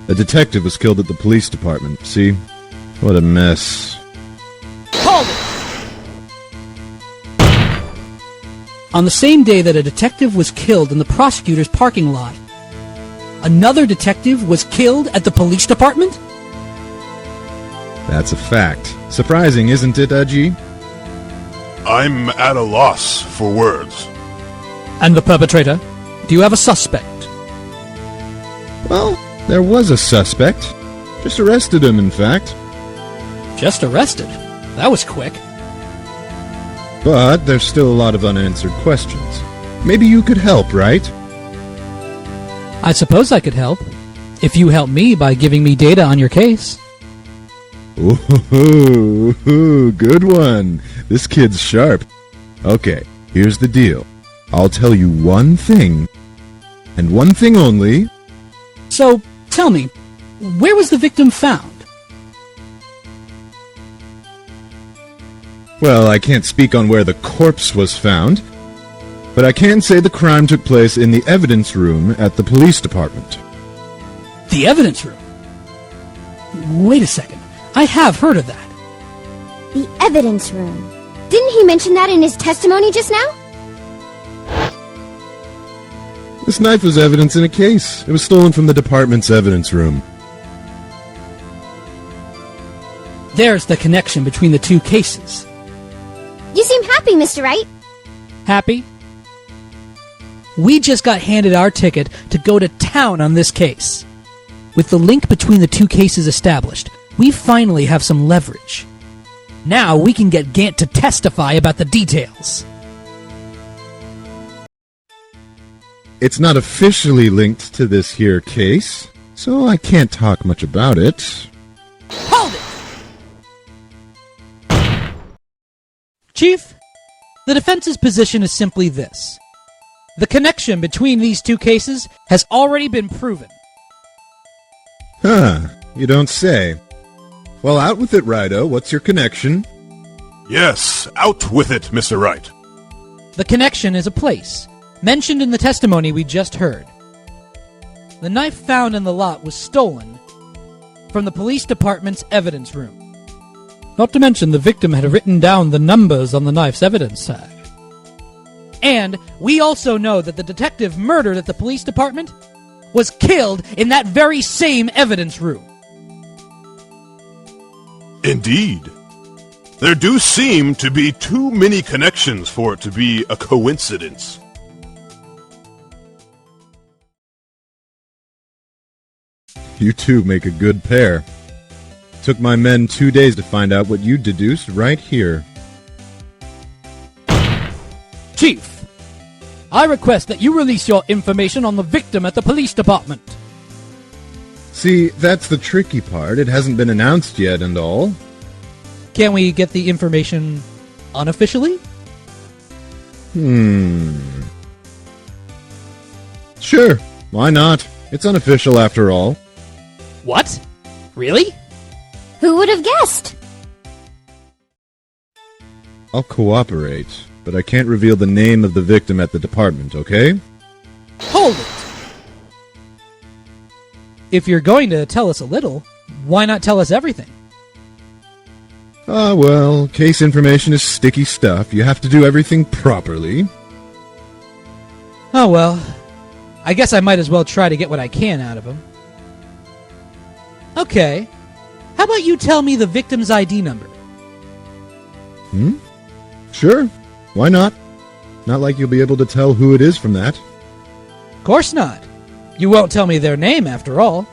A detective was killed at the police department. See? What a mess. Hold it! On the same day that a detective was killed in the prosecutor's parking lot, another detective was killed at the police department? That's a fact. Surprising, isn't it, G? I'm at a loss for words. And the perpetrator? Do you have a suspect? Well, there was a suspect. Just arrested him, in fact. Just arrested? That was quick. But there's still a lot of unanswered questions. Maybe you could help, right? I suppose I could help. If you help me by giving me data on your case. Ooh, good one. This kid's sharp. Okay, here's the deal. I'll tell you one thing, and one thing only. So, tell me, where was the victim found? Well, I can't speak on where the corpse was found, but I can say the crime took place in the evidence room at the police department. The evidence room? Wait a second. I have heard of that. The evidence room. Didn't he mention that in his testimony just now? This knife was evidence in a case. It was stolen from the department's evidence room. There's the connection between the two cases. You seem happy, Mr. Wright. Happy? We just got handed our ticket to go to town on this case. With the link between the two cases established, we finally have some leverage. Now we can get Gant to testify about the details. It's not officially linked to this here case, so I can't talk much about it. Hold it! Chief, the defense's position is simply this. The connection between these two cases has already been proven. Huh, you don't say. Well, out with it, Rido. What's your connection? Yes, out with it, Mr. Wright. The connection is a place, mentioned in the testimony we just heard. The knife found in the lot was stolen from the police department's evidence room. Not to mention the victim had written down the numbers on the knife's evidence tag. And we also know that the detective murdered at the police department was killed in that very same evidence room. Indeed. There do seem to be too many connections for it to be a coincidence. You two make a good pair. Took my men 2 days to find out what you deduced right here. Chief, I request that you release your information on the victim at the police department. See, that's the tricky part. It hasn't been announced yet and all. Can we get the information unofficially? Sure, why not? It's unofficial after all. What? Really? Who would have guessed? I'll cooperate, but I can't reveal the name of the victim at the department, okay? Hold it! If you're going to tell us a little, why not tell us everything? Well, case information is sticky stuff. You have to do everything properly. Oh well, I guess I might as well try to get what I can out of him. Okay, how about you tell me the victim's ID number? Sure, why not? Not like you'll be able to tell who it is from that. Of course not. You won't tell me their name after all.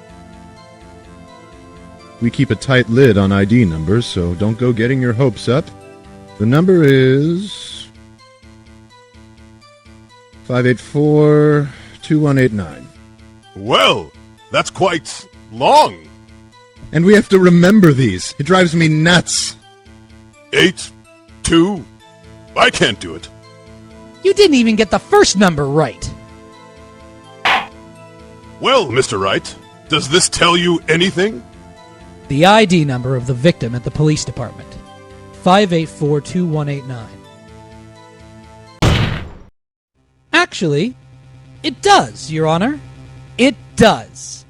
We keep a tight lid on ID numbers, so don't go getting your hopes up. The number is 584-2189. Well, that's quite long. And we have to remember these. It drives me nuts. 8, 2. I can't do it. You didn't even get the first number right. Well, Mr. Wright, does this tell you anything? The ID number of the victim at the police department. 584-2189. Actually, it does, Your Honor. It does.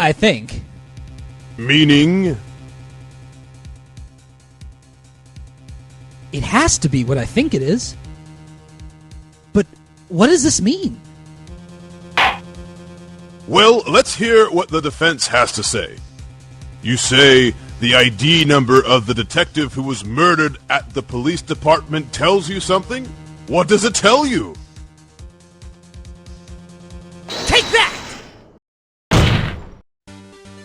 I think. Meaning? It has to be what I think it is. But what does this mean? Well, let's hear what the defense has to say. You say the ID number of the detective who was murdered at the police department tells you something? What does it tell you? Take that!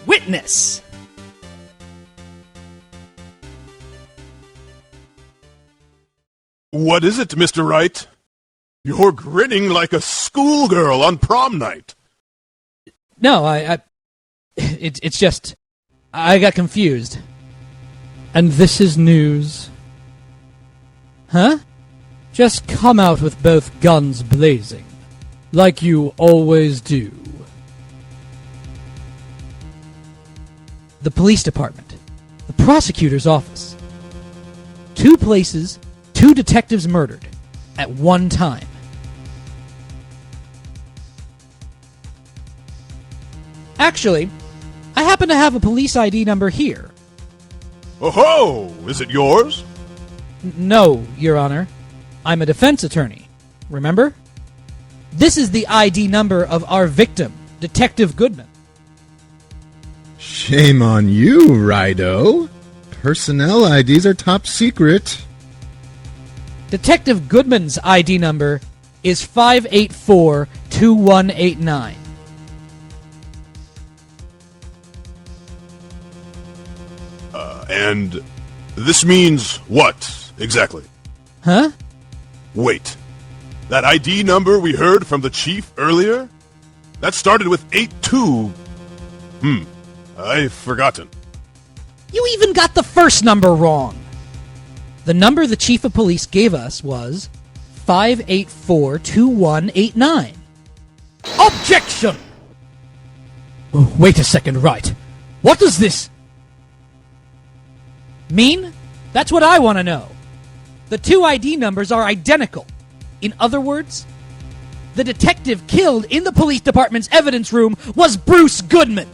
Witness! What is it, Mr. Wright? You're grinning like a schoolgirl on prom night. No, it's just, I got confused. And this is news. Huh? Just come out with both guns blazing, like you always do. The police department, the prosecutor's office. 2 places, 2 detectives murdered at one time. Actually, I happen to have a police ID number here. Oh ho! Is it yours? No, Your Honor. I'm a defense attorney. Remember? This is the ID number of our victim, Detective Goodman. Shame on you, Righto. Personnel IDs are top secret. Detective Goodman's ID number is 584-2189. And this means what, exactly? Huh? Wait. That ID number we heard from the chief earlier? That started with 82... I've forgotten. You even got the first number wrong. The number the chief of police gave us was 584-2189. Objection! Oh, wait a second, Wright. What does this mean? That's what I want to know. The 2 ID numbers are identical. In other words, the detective killed in the police department's evidence room was Bruce Goodman.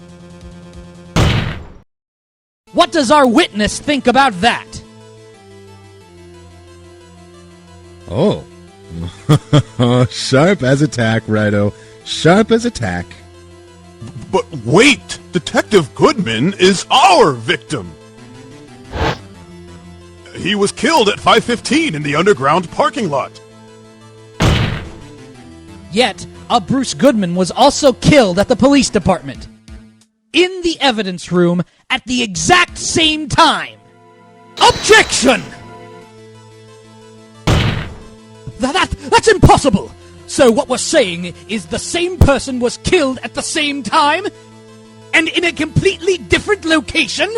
What does our witness think about that? Oh. Sharp as a tack, Righto. Sharp as a tack. But wait! Detective Goodman is our victim! He was killed at 5:15 in the underground parking lot. Yet, a Bruce Goodman was also killed at the police department. In the evidence room at the exact same time. Objection! That's impossible! So what we're saying is the same person was killed at the same time? And in a completely different location?